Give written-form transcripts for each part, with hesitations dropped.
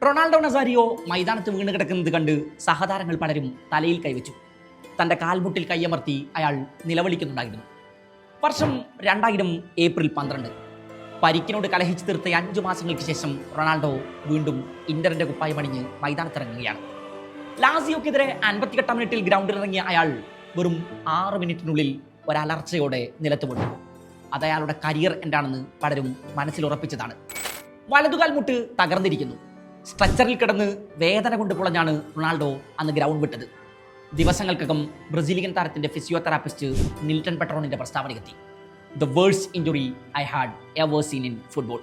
Ronaldo Nazario മൈതാനത്ത് വീണ് കിടക്കുന്നത് കണ്ട് സഹതാരങ്ങൾ പലരും തലയിൽ കൈവച്ചു. തൻ്റെ കാൽമുട്ടിൽ കയ്യമർത്തി അയാൾ നിലവിളിക്കുന്നുണ്ടായിരുന്നു. വർഷം 2000 ഏപ്രിൽ 12. പരിക്കിനോട് കലഹിച്ച് തീർത്ത 5 മാസങ്ങൾക്ക് ശേഷം റൊണാൾഡോ വീണ്ടും ഇന്ററിന്റെ കുപ്പായമണിഞ്ഞ് മൈതാനത്തിറങ്ങുകയാണ്. ലാസിയോക്കെതിരെ 58-ാം മിനിറ്റിൽ ഗ്രൗണ്ടിലിറങ്ങിയ അയാൾ വെറും 6 മിനിറ്റിനുള്ളിൽ ഒരലർച്ചയോടെ നിലത്ത് വീണു. അത് അയാളുടെ കരിയർ എന്താണെന്ന് പലരും മനസ്സിലുറപ്പിച്ചതാണ്. വലതുകാൽ മുട്ട് തകർന്നിരിക്കുന്നു. സ്ട്രെച്ചറിൽ കിടന്ന് വേദന കൊണ്ട് പുളഞ്ഞാണ് റൊണാൾഡോ അന്ന് ഗ്രൗണ്ട് വിട്ടത്. ദിവസങ്ങൾക്കകം ബ്രസീലിയൻ താരത്തിന്റെ ഫിസിയോതെറാപ്പിസ്റ്റ് നിൽട്ടൺ പെട്രോണിന്റെ പ്രസ്താവനയെത്തി. The worst injury I had ever seen in football.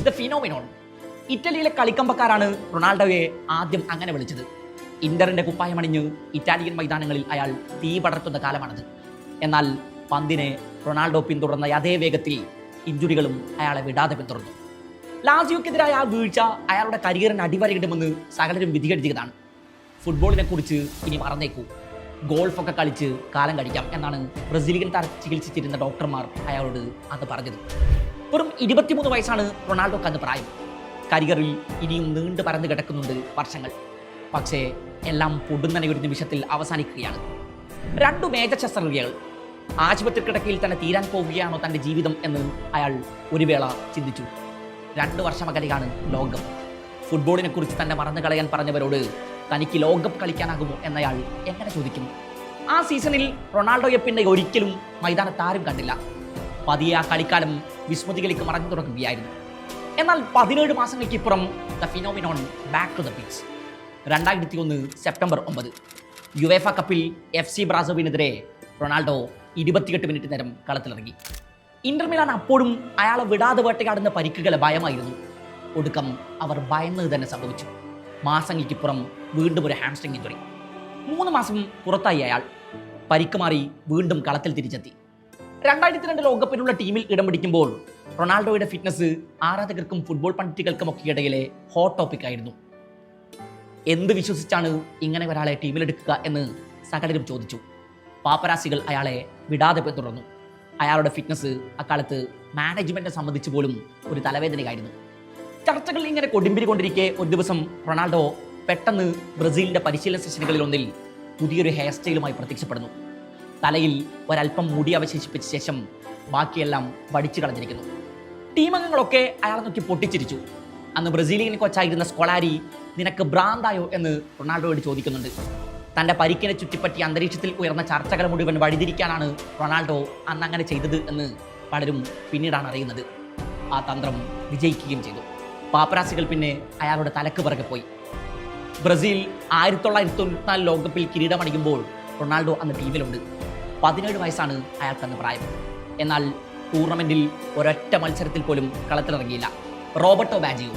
The phenomenon. ഇറ്റലിയിലെ കളിക്കമ്പക്കാരാണ് റൊണാൾഡോയെ ആദ്യം അങ്ങനെ വിളിച്ചത്. ഇന്ററിന്റെ കുപ്പായമണിഞ്ഞ് ഇറ്റാലിയൻ മൈതാനങ്ങളിൽ അയാൾ തീ പടർത്തുന്ന കാലമാണത്. എന്നാൽ പന്തിനെ റൊണാൾഡോ പിന്തുടർന്ന അതേ വേഗത്തിൽ ഇഞ്ചുറികളും അയാളെ വിടാതെ പിന്തുടർന്നു. ലാസിയോക്കെതിരായ ആ വീഴ്ച അയാളുടെ കരിയറിന് അടിവരയിടുമെന്ന് സകലരും വിധിയെഴുതിയതാണ്. ഫുട്ബോളിനെ കുറിച്ച് ഇനി മറന്നേക്കൂ, ഗോൾഫൊക്കെ കളിച്ച് കാലം കഴിക്കാം എന്നാണ് ബ്രസീലിയൻ താരം ചികിത്സിച്ചിരുന്ന ഡോക്ടർമാർ അയാളോട് അന്ന് പറഞ്ഞത്. വെറും 23 വയസ്സാണ് റൊണാൾഡോക്ക് അന്ന് പ്രായം. കരിയറിൽ ഇനിയും നീണ്ടു പരന്നു കിടക്കുന്നുണ്ട് വർഷങ്ങൾ. പക്ഷേ എല്ലാം പൊടുന്നനെ ഒരു നിമിഷത്തിൽ അവസാനിക്കുകയാണ്. 2 മേജർ ശസ്ത്രക്രിയകൾ. ആശുപത്രി കിടക്കയിൽ തന്നെ തീരാൻ പോവുകയാണോ തൻ്റെ ജീവിതം എന്ന് അയാൾ ഒരു വേള ചിന്തിച്ചു. 2 വർഷമകലെയാണ് ലോകകപ്പ്. ഫുട്ബോളിനെ കുറിച്ച് തന്നെ മറന്നു കളയാൻ പറഞ്ഞവരോട് തനിക്ക് ലോകകപ്പ് കളിക്കാനാകുമോ എന്നയാൾ എങ്ങനെ ചോദിക്കും? ആ സീസണിൽ റൊണാൾഡോയെ പിന്നെ ഒരിക്കലും മൈതാനത്ത് ആരും കണ്ടില്ല. പതിയെ ആ കളിക്കാലം വിസ്മൃതികളിലേക്ക് മറഞ്ഞു തുടങ്ങുകയായിരുന്നു. എന്നാൽ 17 മാസങ്ങൾക്കിപ്പുറം the phenomenon back to the pitch. 2001 September 9 UEFA കപ്പിൽ FC ബ്രാസോവിനെതിരെ റൊണാൾഡോ 28 മിനിറ്റ് നേരം കളത്തിലിറങ്ങി. ഇന്റർ മിലാൻ അപ്പോഴും അയാളെ വിടാതെ വേട്ടയാടുന്ന പരിക്കുകളെ ഭയമായിരുന്നു. ഒടുക്കം അവർ ഭയന്നത് തന്നെ സംഭവിച്ചു. മാസങ്ങൾക്കിപ്പുറം വീണ്ടും ഒരു ഹാംസ്ട്രിങ് ഇഞ്ചുറി. 3 മാസം പുറത്തായി അയാൾ. പരിക്ക് മാറി വീണ്ടും കളത്തിൽ തിരിച്ചെത്തി. 2002 ലോകകപ്പിനുള്ള ടീമിൽ ഇടം പിടിക്കുമ്പോൾ റൊണാൾഡോയുടെ ഫിറ്റ്നസ് ആരാധകർക്കും ഫുട്ബോൾ പണ്ഡിറ്റുകൾക്കുമൊക്കെ ഇടയിലെ ഹോട്ട് ടോപ്പിക് ആയിരുന്നു. എന്ത് വിശ്വസിച്ചാണ് ഇങ്ങനെ ഒരാളെ ടീമിലെടുക്കുക എന്ന് സകലരും ചോദിച്ചു. പാപ്പരാസികൾ അയാളെ വിടാതെ പിന്തുടർന്നു. അയാളുടെ ഫിറ്റ്നസ് അക്കാലത്ത് മാനേജ്മെന്റിനെ സംബന്ധിച്ച് പോലും ഒരു തലവേദനയായിരുന്നു. ചർച്ചകൾ ഇങ്ങനെ കൊടുമ്പിരി കൊണ്ടിരിക്കെ ഒരു ദിവസം റൊണാൾഡോ പെട്ടെന്ന് ബ്രസീലിന്റെ പരിശീലന സെഷനുകളിൽ ഒന്നിൽ പുതിയൊരു ഹെയർ സ്റ്റൈലുമായി പ്രത്യക്ഷപ്പെടുന്നു. തലയിൽ ഒരല്പം മുടി അവശേഷിപ്പിച്ച ശേഷം ബാക്കിയെല്ലാം വടിച്ചു കളഞ്ഞിരിക്കുന്നു. ടീം അംഗങ്ങളൊക്കെ അയാളെ നോക്കി പൊട്ടിച്ചിരിച്ചു. അന്ന് ബ്രസീലിയൻ കോച്ചായിരുന്ന സ്കൊളാരി നിനക്ക് ഭ്രാന്തായോ എന്ന് റൊണാൾഡോയോട് ചോദിക്കുന്നുണ്ട്. തൻ്റെ പരിക്കിനെ ചുറ്റിപ്പറ്റി അന്തരീക്ഷത്തിൽ ഉയർന്ന ചർച്ചകൾ മുഴുവൻ വഴിതിരിക്കാനാണ് റൊണാൾഡോ അന്ന് അങ്ങനെ ചെയ്തത് എന്ന് പലരും പിന്നീടാണ് അറിയുന്നത്. ആ തന്ത്രം വിജയിക്കുകയും ചെയ്തു. പാപ്പരാസികൾ പിന്നെ അയാളുടെ തലക്ക് പിറകെ പോയി. ബ്രസീൽ 1994 ലോകകപ്പിൽ കിരീടമണിയുമ്പോൾ റൊണാൾഡോ അന്ന് ടീമിലുണ്ട്. 17 വയസ്സാണ് അയാൾക്കന്ന് പ്രായം. എന്നാൽ ടൂർണമെന്റിൽ ഒരൊറ്റ മത്സരത്തിൽ പോലും കളത്തിലിറങ്ങിയില്ല. Roberto Baggio,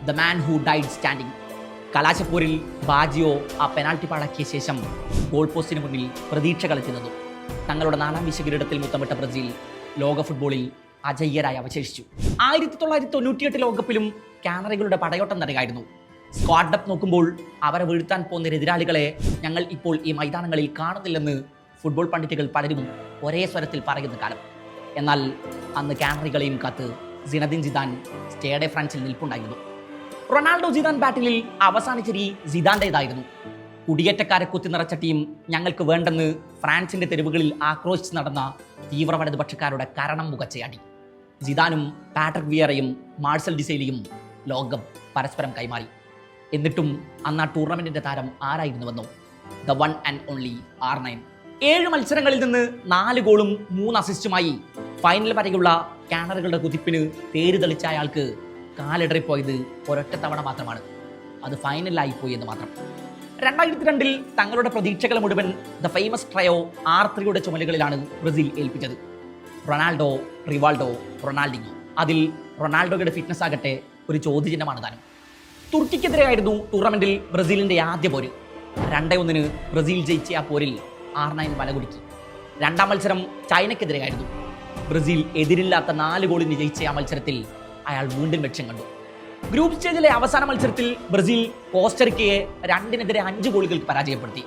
the man who died standing. കലാശപ്പൂരിൽ ബാജിയോ ആ പെനാൽറ്റി പാഴാക്കിയ ശേഷം ഗോൾ പോസ്റ്റിന് മുന്നിൽ പ്രതീക്ഷ കളിച്ചു നിന്നു. തങ്ങളുടെ 4ാം വിശ്വകിരീടത്തിൽ മുത്തമിട്ട ബ്രസീൽ ലോക ഫുട്ബോളിൽ അജയ്യരായി അവശേഷിച്ചു. 1998 ലോകകപ്പിലും കാനറികളുടെ പടയോട്ടം തന്നെയായിരുന്നു. സ്ക്വാഡ് ഡെപ്ത് നോക്കുമ്പോൾ അവരെ വീഴ്ത്താൻ പോകുന്ന എതിരാളികളെ ഞങ്ങൾ ഇപ്പോൾ ഈ മൈതാനങ്ങളിൽ കാണുന്നില്ലെന്ന് ഫുട്ബോൾ പണ്ഡിറ്റുകൾ പലരും ഒരേ സ്വരത്തിൽ പറയുന്ന കാലം. എന്നാൽ അന്ന് കാനറികളെയും കാത്ത് സിനദിൻ സിദാൻ സ്റ്റേഡെ ഫ്രാൻസിൽ നിൽപ്പുണ്ടായിരുന്നു. റൊണാൾഡോ സിദാൻ ബാറ്റിലിൽ അവസാനിച്ച രീതി സിദാന്റേതായിരുന്നു. കുടിയേറ്റക്കാരെ കുത്തി നിറച്ച ടീം ഞങ്ങൾക്ക് വേണ്ടെന്ന് ഫ്രാൻസിന്റെ തെരുവുകളിൽ ആക്രോശിച്ച് നടന്ന തീവ്ര വലതുപക്ഷക്കാരുടെ കരണം മുഖച്ചയാടി. സിദാനും പാട്രിക് വിയറയും മാർസൽ ഡിസൈലിയും ലോകകപ്പ് പരസ്പരം കൈമാറി. എന്നിട്ടും അന്ന് ആ ടൂർണമെന്റിന്റെ താരം ആരായിരുന്നുവെന്നോ? The one and only R9. 7 മത്സരങ്ങളിൽ നിന്ന് 4 ഗോളും 3 അസിസ്റ്റുമായി ഫൈനൽ വരെയുള്ള കാനറുകളുടെ കുതിപ്പിന് തേര് തെളിച്ച അയാൾക്ക് കാലിടറിപ്പോയത് ഒരൊറ്റ തവണ മാത്രമാണ്. അത് ഫൈനലിലായിപ്പോയി എന്ന് മാത്രം. 2002 തങ്ങളുടെ പ്രതീക്ഷകൾ മുഴുവൻ ദ ഫേമസ് ട്രയോ R3യുടെ ചുമലുകളിലാണ് ബ്രസീൽ ഏൽപ്പിച്ചത്. Ronaldo, Rivaldo, Ronaldinho. അതിൽ റൊണാൾഡോയുടെ ഫിറ്റ്നസ് ആകട്ടെ ഒരു ചോദ്യചിഹ്നമാണ് താനും. തുർക്കിക്കെതിരെയായിരുന്നു ടൂർണമെന്റിൽ ബ്രസീലിന്റെ ആദ്യ പോര്. 2-1 ബ്രസീൽ ജയിച്ച ആ പോരിൽ R9 വലകുടുക്കി. 2ാം മത്സരം ചൈനയ്ക്കെതിരെയായിരുന്നു. ബ്രസീൽ എതിരില്ലാത്ത 4 ഗോളിന് ജയിച്ച ആ മത്സരത്തിൽ അയാൾ വീണ്ടും ലക്ഷ്യം കണ്ടു. ഗ്രൂപ്പ് സ്റ്റേജിലെ അവസാന മത്സരത്തിൽ ബ്രസീൽ കോസ്റ്ററിക്കയെ 2-5 ഗോളുകൾക്ക് പരാജയപ്പെടുത്തി.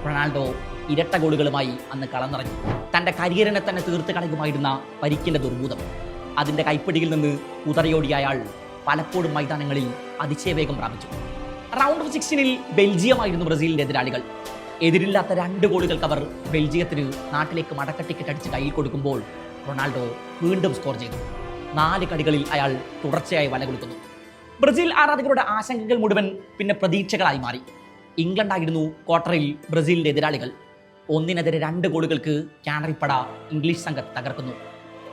റൊണാൾഡോ ഇരട്ട ഗോളുകളുമായി അന്ന് കളം നിറഞ്ഞു. തൻ്റെ കരിയറിനെ തന്നെ തീർത്ത് കളയുമായിരുന്ന പരിക്കിൻ്റെ ദുർഭൂതം. അതിൻ്റെ കൈപ്പിടിയിൽ നിന്ന് കുതറിയോടിയ അയാൾ പലപ്പോഴും മൈതാനങ്ങളിൽ അതിശയവേഗം പ്രാപിച്ചു. റൗണ്ട് ഓഫ് 16 ബെൽജിയമായിരുന്നു ബ്രസീലിന്റെ എതിരാളികൾ. എതിരില്ലാത്ത 2 ഗോളുകൾക്ക് അവർ ബെൽജിയത്തിന് നാട്ടിലേക്ക് മടക്ക ടിക്കറ്റ് അടിച്ച് കയ്യിൽ കൊടുക്കുമ്പോൾ റൊണാൾഡോ വീണ്ടും സ്കോർ ചെയ്തു. 4 കളികളിൽ അയാൾ തുടർച്ചയായി വല കൊടുക്കുന്നു. ബ്രസീൽ ആരാധകരുടെ ആശങ്കകൾ മുഴുവൻ പിന്നെ പ്രതീക്ഷകളായി മാറി. ഇംഗ്ലണ്ടായിരുന്നു ക്വാർട്ടറിൽ ബ്രസീലിന്റെ എതിരാളികൾ. 1-2 ഗോളുകൾക്ക് കാനറിപ്പട ഇംഗ്ലീഷ് സംഘത്തെ തകർക്കുന്നു.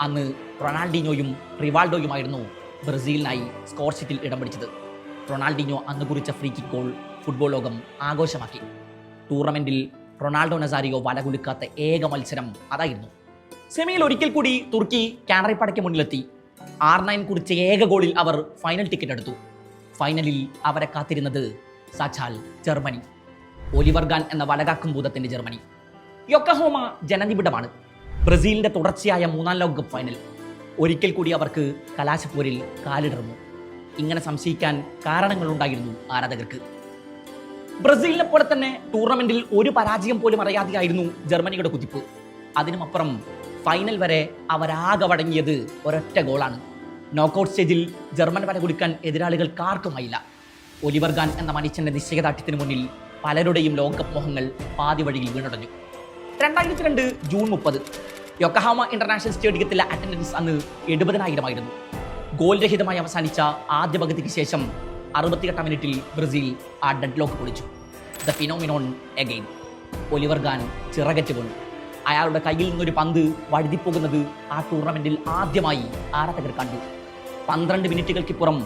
അന്ന് റൊണാൾഡീഞ്ഞോയും റിവാൾഡോയുമായിരുന്നു ബ്രസീലിനായി സ്കോർ ഷീറ്റിൽ ഇടം പിടിച്ചത്. റൊണാൾഡീഞ്ഞോ അന്ന് കുറിച്ച ഫ്രീ കിക്ക് ഗോൾ ഫുട്ബോൾ ലോകം ആഘോഷമാക്കി. ടൂർണമെന്റിൽ റൊണാൾഡോ നസാരിയോ വല കുലുക്കാത്ത ഏക മത്സരം അതായിരുന്നു. സെമിയിൽ ഒരിക്കൽ കൂടി തുർക്കി കാനറിപ്പടയ്ക്ക് മുന്നിലെത്തി. R9 കുറിച്ച ഏക ഗോളിൽ അവർ ഫൈനൽ ടിക്കറ്റ് എടുത്തു. ഫൈനലിൽ അവരെ കാത്തിരുന്നത് സാക്ഷാൽ ജർമ്മനി. ഒലിവർ ഗാൻ എന്ന വലകാക്കും ഭൂതത്തിന്റെ ജർമ്മനി. യൊക്കഹോമ ജനനിബിഡമാണ്. ബ്രസീലിന്റെ തുടർച്ചയായ 3-ാം ലോകകപ്പ് ഫൈനൽ. ഒരിക്കൽ കൂടി അവർക്ക് കലാശപ്പോരിൽ കാലിടർന്നു. ഇങ്ങനെ സംശയിക്കാൻ കാരണങ്ങളുണ്ടായിരുന്നു ആരാധകർക്ക്. ബ്രസീലിനെ പോലെ തന്നെ ടൂർണമെന്റിൽ ഒരു പരാജയം പോലും അറിയാതെയായിരുന്നു ജർമ്മനിയുടെ കുതിപ്പ്. അതിനുമപ്പുറം ഫൈനൽ വരെ അവരാകെ വഴങ്ങിയത് ഒരൊറ്റ ഗോളാണ്. നോക്കൌട്ട് സ്റ്റേജിൽ ജർമ്മൻ വല കുടിക്കാൻ എതിരാളികൾക്കാർക്കുമായില്ല. ഒലിവർ ഗാൻ എന്ന മനുഷ്യന്റെ നിശ്ചയദാർഢ്യത്തിന് മുന്നിൽ പലരുടെയും ലോകകപ്പ് മോഹങ്ങൾ പാതി വഴിയിൽ വീണടഞ്ഞു. 2002 ജൂൺ 30 യൊക്കഹാമ ഇന്റർനാഷണൽ സ്റ്റേഡിയത്തിലെ അറ്റൻഡൻസ് അന്ന് 70,000 ഗോൾ രഹിതമായി അവസാനിച്ച ആദ്യ പകുതിക്ക് ശേഷം 68 മിനിറ്റിൽ ബ്രസീൽ ആ ഡെഡ് ലോക്ക് പൊളിച്ചു. The phenomenon again. ഒലിവർ ഗാൻ ചിറകറ്റ് വീണു. അയാളുടെ കയ്യിൽ നിന്നൊരു പന്ത് വഴുതിപ്പോകുന്നത് ആ ടൂർണമെന്റിൽ ആദ്യമായി ആരാധകർ കണ്ടു. 12 മിനിറ്റുകൾക്കിപ്പുറം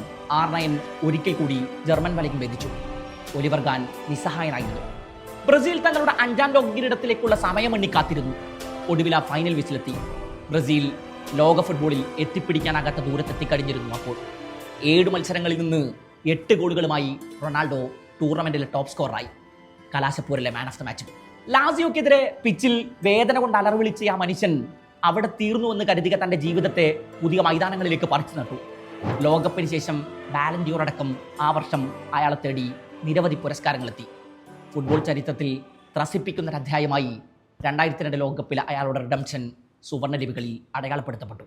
R9 ഒരിക്കൽ കൂടി ജർമ്മൻ വലയ്ക്കും വേദിച്ചു. ഒലിവർ ഗാൻ നിസ്സഹായനായിരുന്നു. ബ്രസീൽ തങ്ങളുടെ 5-ാം ലോക കിരീടത്തിലേക്കുള്ള സമയമെണ്ണി കാത്തിരുന്നു. ഒടുവിൽ ആ ഫൈനൽ വിസിലെത്തി. ബ്രസീൽ ലോക ഫുട്ബോളിൽ എത്തിപ്പിടിക്കാനാകാത്ത ദൂരത്തെത്തിക്കഴിഞ്ഞിരുന്നു. അപ്പോൾ 7 മത്സരങ്ങളിൽ നിന്ന് 8 ഗോളുകളുമായി റൊണാൾഡോ ടൂർണമെന്റിലെ ടോപ്പ് സ്കോറായി. കലാശപ്പോരിലെ മാൻ ഓഫ് ദ മാച്ചും. ലാസിയോക്കെതിരെ പിച്ചിൽ വേദന കൊണ്ട് അലർവിളിച്ച ആ മനുഷ്യൻ അവിടെ തീർന്നുവെന്ന് കരുതിയ തന്റെ ജീവിതത്തെ പുതിയ മൈതാനങ്ങളിലേക്ക് പറിച്ചു നട്ടു. ലോകകപ്പിന് ശേഷം ബാലൻഡിയോർ അടക്കം ആ വർഷം അയാളെ തേടി നിരവധി പുരസ്കാരങ്ങളെത്തി. ഫുട്ബോൾ ചരിത്രത്തിൽ ത്രസിപ്പിക്കുന്നൊരധ്യായമായി 2002 ലോകകപ്പിലെ അയാളുടെ റിഡംഷൻ സുവർണ്ണ ലിപികളിൽ അടയാളപ്പെടുത്തപ്പെട്ടു.